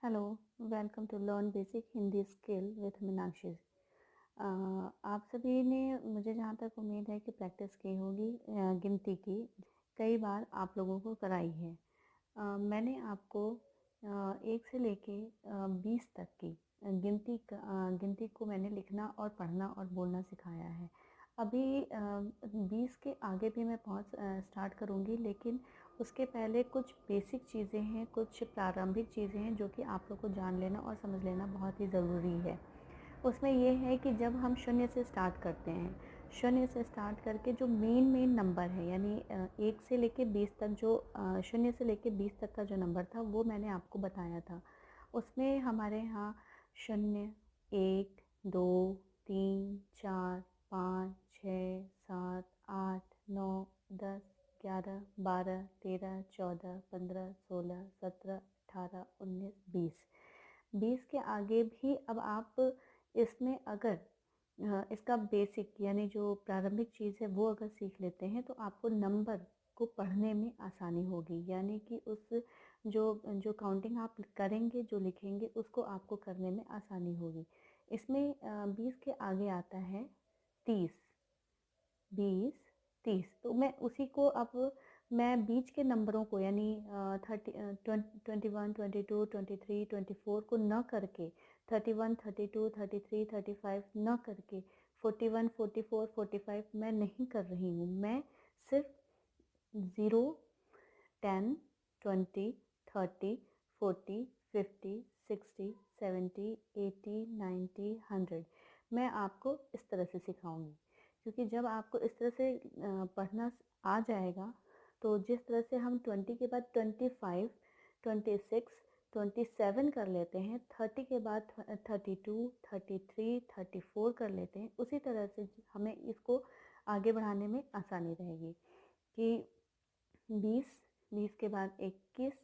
Hello, welcome to learn basic Hindi skill with Meenakshi. आप सभी ने, मुझे जहाँ तक उम्मीद है कि प्रैक्टिस की होगी गिनती की। कई बार आप लोगों को कराई है। मैंने आपको 1 से लेके 20 तक की गिनती को मैंने लिखना और पढ़ना और बोलना सिखाया है। अभी 20 के आगे भी मैं स्टार्ट करूँगी, लेकिन उसके पहले कुछ बेसिक चीज़ें हैं, कुछ प्रारंभिक चीज़ें हैं जो कि आप लोग को जान लेना और समझ लेना बहुत ही ज़रूरी है। उसमें ये है कि जब हम शून्य से स्टार्ट करते हैं, शून्य से स्टार्ट करके जो मेन नंबर है, यानी 1 से लेके 20 तक, जो शून्य से लेके 20 तक का जो नंबर था वो मैंने आपको बताया था। उसमें हमारे यहाँ शून्य, 1, 2, 3, 4, 5, 6, 7, 8, 9, 10, 11, 12, 13, 14, 15, 16, 17, 18, 19, 20। 20 के आगे भी अब आप इसमें अगर इसका बेसिक यानी जो प्रारंभिक चीज़ है वो अगर सीख लेते हैं तो आपको नंबर को पढ़ने में आसानी होगी, यानी कि उस जो जो काउंटिंग आप करेंगे, जो लिखेंगे, उसको आपको करने में आसानी होगी। इसमें 20 के आगे आता है 30, 20, 30। तो मैं उसी को अब मैं बीच के नंबरों को यानी 21, 22, 23, 24 को न करके, 31, 32, 33, 35 न करके 41, 44, 45 मैं नहीं कर रही हूँ। मैं सिर्फ 0, 10, 20, 30, 40, 50, 60, 70, 80, 90, 100 मैं आपको इस तरह से सिखाऊंगी। क्योंकि जब आपको इस तरह से पढ़ना आ जाएगा तो जिस तरह से हम 20 के बाद 25, 26, 27 कर लेते हैं, 30 के बाद 32, 33, 34 कर लेते हैं, उसी तरह से हमें इसको आगे बढ़ाने में आसानी रहेगी। कि 20 के बाद 21,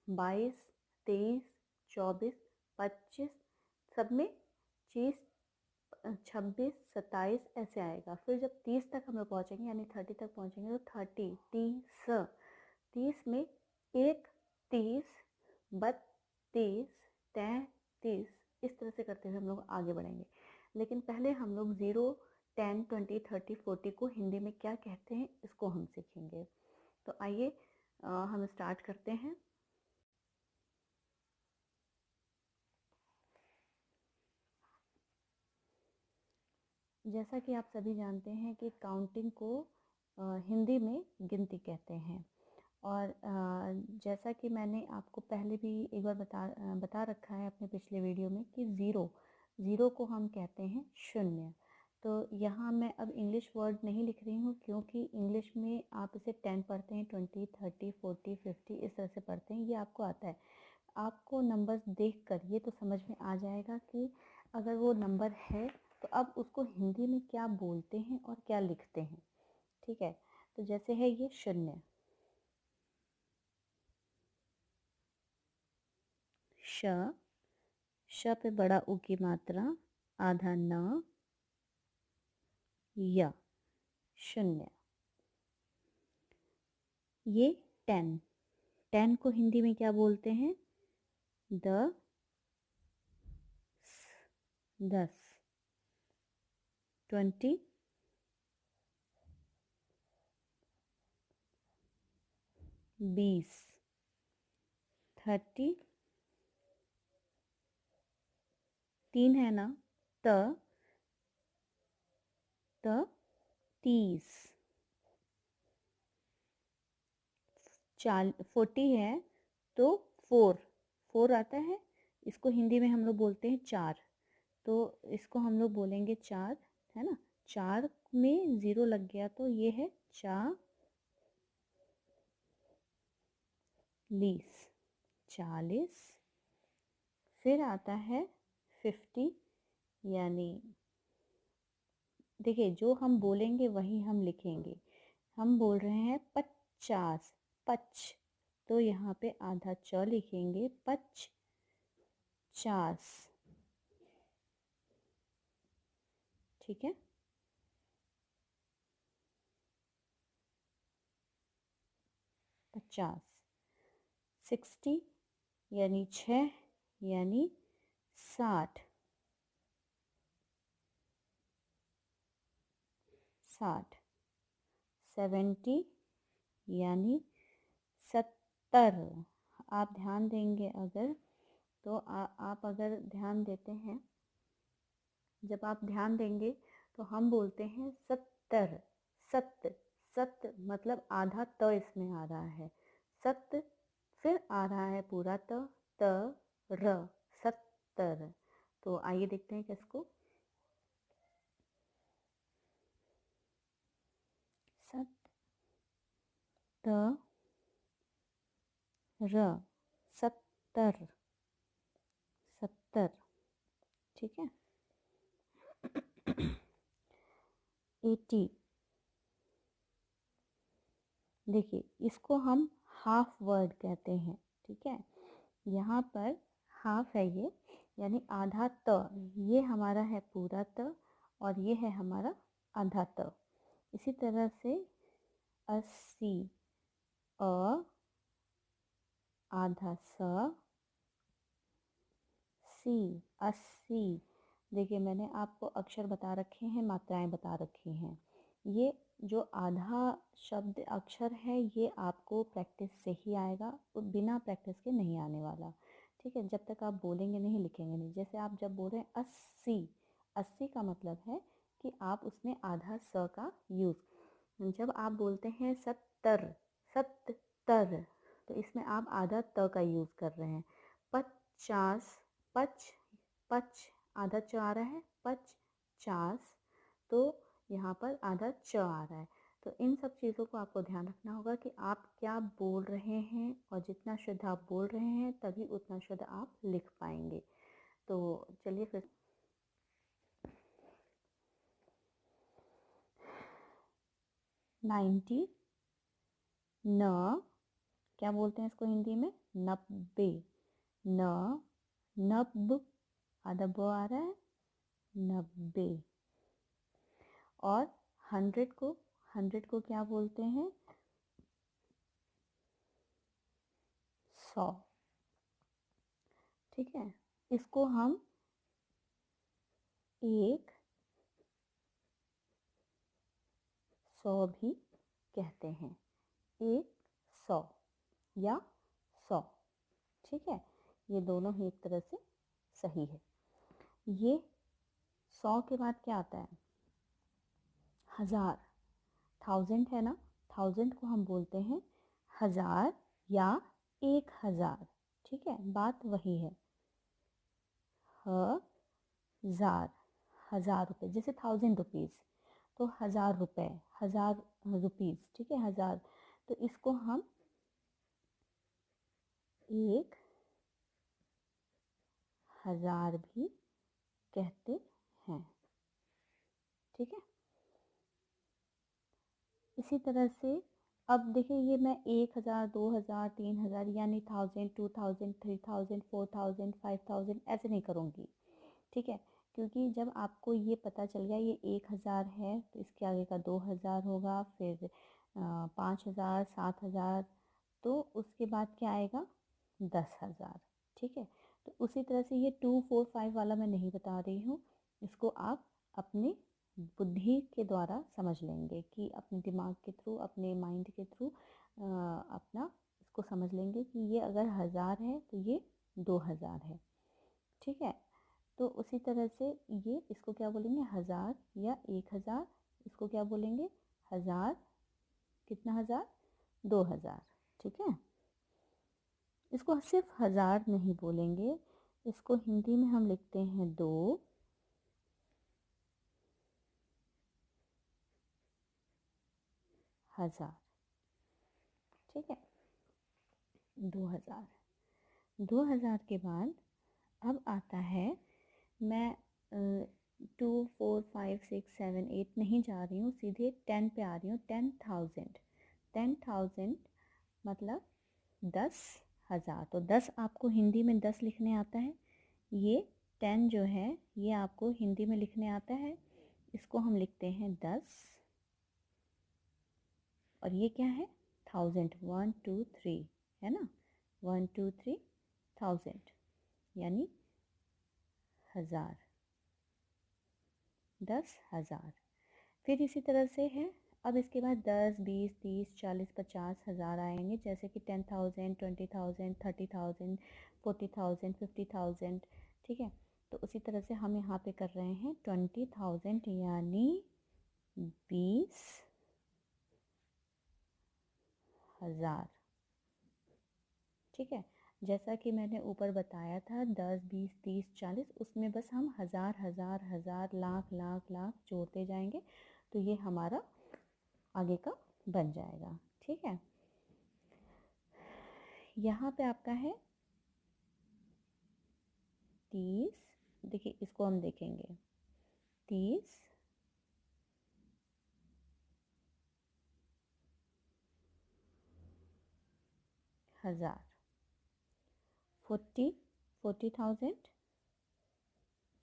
22, 23, 24, 25, सब में 26, 27 ऐसे आएगा। फिर जब 30 तक हम लोग पहुँचेंगे, यानी 30 तक पहुँचेंगे, तो 30, 30 में 1, 30, 32, 33, इस तरह से करते हुए हम लोग आगे बढ़ेंगे। लेकिन पहले हम लोग 0, 10, 20, 30, 40 को हिंदी में क्या कहते हैं इसको हम सीखेंगे। तो आइए हम स्टार्ट करते हैं। जैसा कि आप सभी जानते हैं कि काउंटिंग को हिंदी में गिनती कहते हैं। और जैसा कि मैंने आपको पहले भी एक बार बता रखा है अपने पिछले वीडियो में कि ज़ीरो को हम कहते हैं शून्य। तो यहाँ मैं अब इंग्लिश वर्ड नहीं लिख रही हूँ, क्योंकि इंग्लिश में आप इसे 10 पढ़ते हैं, 20, 30, 40, 50 इस तरह से पढ़ते हैं, ये आपको आता है। आपको नंबर्स देखकर ये तो समझ में आ जाएगा कि अगर वो नंबर है तो अब उसको हिंदी में क्या बोलते हैं और क्या लिखते हैं। ठीक है, तो जैसे है ये शून्य, श पे बड़ा ऊ की मात्रा, आधा न, य, शून्य। ये 10 को हिंदी में क्या बोलते हैं? 10, 20, 20, 30, 3 है ना, त 30, 40 है तो 4 आता है। इसको हिंदी में हम लोग बोलते हैं 4, तो इसको हम लोग बोलेंगे 4, है ना। 4 में 0 लग गया तो ये है 40। फिर आता है 50, यानी देखिए जो हम बोलेंगे वही हम लिखेंगे। हम बोल रहे हैं 50, पच, तो यहाँ पे आधा च लिखेंगे, 50। ठीक है, 50। 60 यानी 6, यानी 60, 60। 70 यानी 70। आप ध्यान देंगे अगर तो आप अगर ध्यान देते हैं, जब आप ध्यान देंगे तो हम बोलते हैं 70। सत्य, सत्य मतलब आधा त इसमें आ रहा है, सत्य, फिर आ रहा है पूरा त र, 70। तो आइए देखते हैं किसको। सत त र, 70, 70। ठीक है। 80। देखिए इसको हम हाफ वर्ड कहते हैं। ठीक है, यहाँ पर हाफ है ये, यानी आधा त, ये हमारा है पूरा त और ये है हमारा आधा त। इसी तरह से 80, अ, आधा स, सी, 80। देखिए मैंने आपको अक्षर बता रखे हैं, मात्राएं बता रखी हैं। ये जो आधा शब्द अक्षर है ये आपको प्रैक्टिस से ही आएगा, बिना प्रैक्टिस के नहीं आने वाला। ठीक है, जब तक आप बोलेंगे नहीं, लिखेंगे नहीं। जैसे आप जब बोल रहे हैं 80, 80 का मतलब है कि आप उसमें आधा स का यूज़। जब आप बोलते हैं 70, 70, तो इसमें आप आधा त का यूज़ कर रहे हैं। 50, पच, पच, आधा च आ रहा है, 50, तो यहाँ पर आधा च आ रहा है। तो इन सब चीज़ों को आपको ध्यान रखना होगा कि आप क्या बोल रहे हैं, और जितना शुद्ध आप बोल रहे हैं तभी उतना शुद्ध आप लिख पाएंगे। तो चलिए फिर 90, न, क्या बोलते हैं इसको हिंदी में, 90, न, नब, आधा ब आ रहा है, 90। और 100 को क्या बोलते हैं, 100। ठीक है, इसको हम 100 भी कहते हैं, 100 या 100। ठीक है, ये दोनों ही एक तरह से सही है। ये 100 के बाद क्या आता है, 1000, 1000 है ना, 1000 को हम बोलते हैं 1000 या 1000। ठीक है, बात वही है, 1000, 1000 रुपये, जैसे 1000 रुपीज़, तो 1000 रुपये, 1000 रुपीज़। ठीक है, 1000, तो इसको हम 1000 भी कहते हैं। ठीक है, इसी तरह से अब देखिए ये मैं 1000, 2000, 3000 यानी 1000, 2000, 3000, 4000, 5000 ऐसे नहीं करूँगी। ठीक है, क्योंकि जब आपको ये पता चल गया ये 1000 है तो इसके आगे का 2000 होगा, फिर 5000, 7000, तो उसके बाद क्या आएगा, 10,000। ठीक है, तो उसी तरह से ये 2, 4, 5 वाला मैं नहीं बता रही हूँ, इसको आप अपनी बुद्धि के द्वारा समझ लेंगे, कि अपने दिमाग के थ्रू, अपने माइंड के थ्रू अपना इसको समझ लेंगे कि ये अगर 1000 है तो ये 2000 है। ठीक है, तो उसी तरह से ये इसको क्या बोलेंगे, 1000 या 1000, इसको क्या बोलेंगे, 1000, कितना 1000, 2000। ठीक है, इसको सिर्फ 1000 नहीं बोलेंगे, इसको हिंदी में हम लिखते हैं 2000। ठीक है, 2000, 2000 के बाद अब आता है, मैं 2, 4, 5, 6, 7, 8 नहीं जा रही हूँ, सीधे 10 पे आ रही हूँ, 10,000। 10,000 मतलब 10,000। तो 10 आपको हिंदी में 10 लिखने आता है, ये 10 जो है ये आपको हिंदी में लिखने आता है, इसको हम लिखते हैं 10, और ये क्या है, 1000, 1, 2, 3, है ना, 1, 2, 3, 1000, यानी 1000, 10,000। फिर इसी तरह से है, अब इसके बाद 10, 20, 30, 40, 50,000 आएंगे, जैसे कि 10,000, 20,000, 30,000, 40,000, 50,000। ठीक है, तो उसी तरह से हम यहाँ पे कर रहे हैं 20,000 यानी 20,000। ठीक है, जैसा कि मैंने ऊपर बताया था 10, 20, 30, 40, उसमें बस हम हज़ार हज़ार हज़ार लाख लाख लाख जोड़ते जाएंगे, तो ये हमारा आगे का बन जाएगा। ठीक है, यहाँ पे आपका है 30, देखिए इसको हम देखेंगे 30,000, 40,000,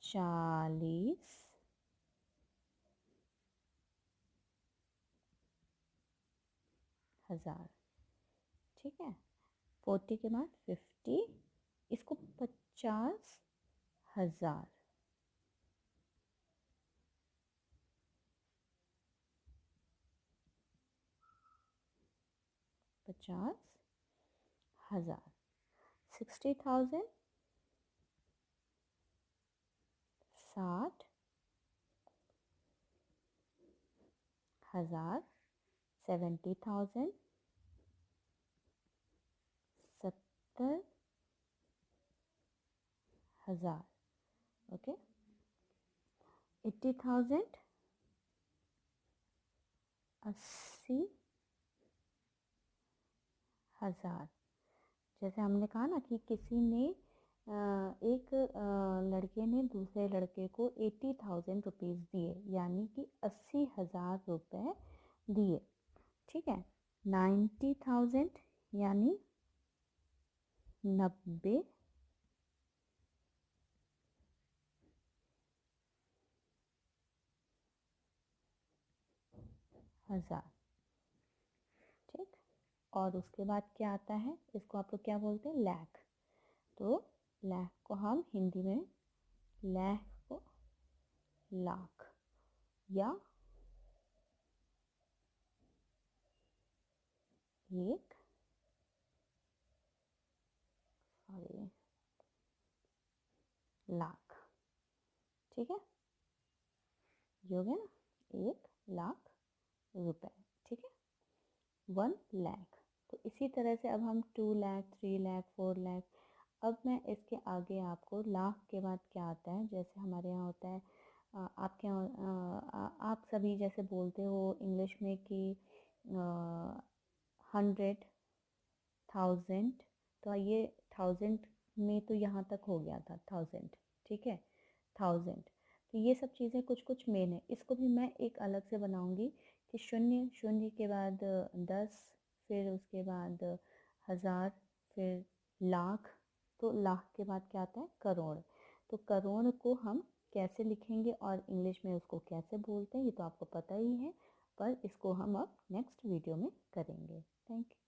40,000। ठीक है, 40 के बाद 50, इसको 50,000, 50,000, 60,000, 60,000, 70,000, 70,000। ओके, 80,000, 80,000। जैसे हमने कहा ना कि किसी ने एक लड़के ने दूसरे लड़के को 80,000 रुपीज़ दिए, यानी कि 80,000 रुपये दिए। ठीक है, 90,000 यानी 90,000। ठीक, और उसके बाद क्या आता है, इसको आप लोग क्या बोलते हैं, लाख। तो लाख को हम हिंदी में, लाख को लाख या 1 लाख। ठीक है, ये हो गया ना, 1 लाख रुपए। ठीक है, 1 लाख। तो इसी तरह से अब हम 2 लाख, 3 लाख, 4 लाख। अब मैं इसके आगे आपको लाख के बाद क्या आता है, जैसे हमारे यहाँ होता है आपके यहाँ आप सभी जैसे बोलते हो इंग्लिश में कि 100, 1000, तो ये 1000 में तो यहाँ तक हो गया था 1000। ठीक है, 1000। तो ये सब चीज़ें कुछ कुछ मेन है, इसको भी मैं एक अलग से बनाऊंगी कि शून्य, शून्य के बाद 10, फिर उसके बाद 1000, फिर लाख। तो लाख के बाद क्या आता है, करोड़। तो करोड़ को हम कैसे लिखेंगे और इंग्लिश में उसको कैसे बोलते हैं ये तो आपको पता ही है, पर इसको हम अब नेक्स्ट वीडियो में करेंगे। Thank you.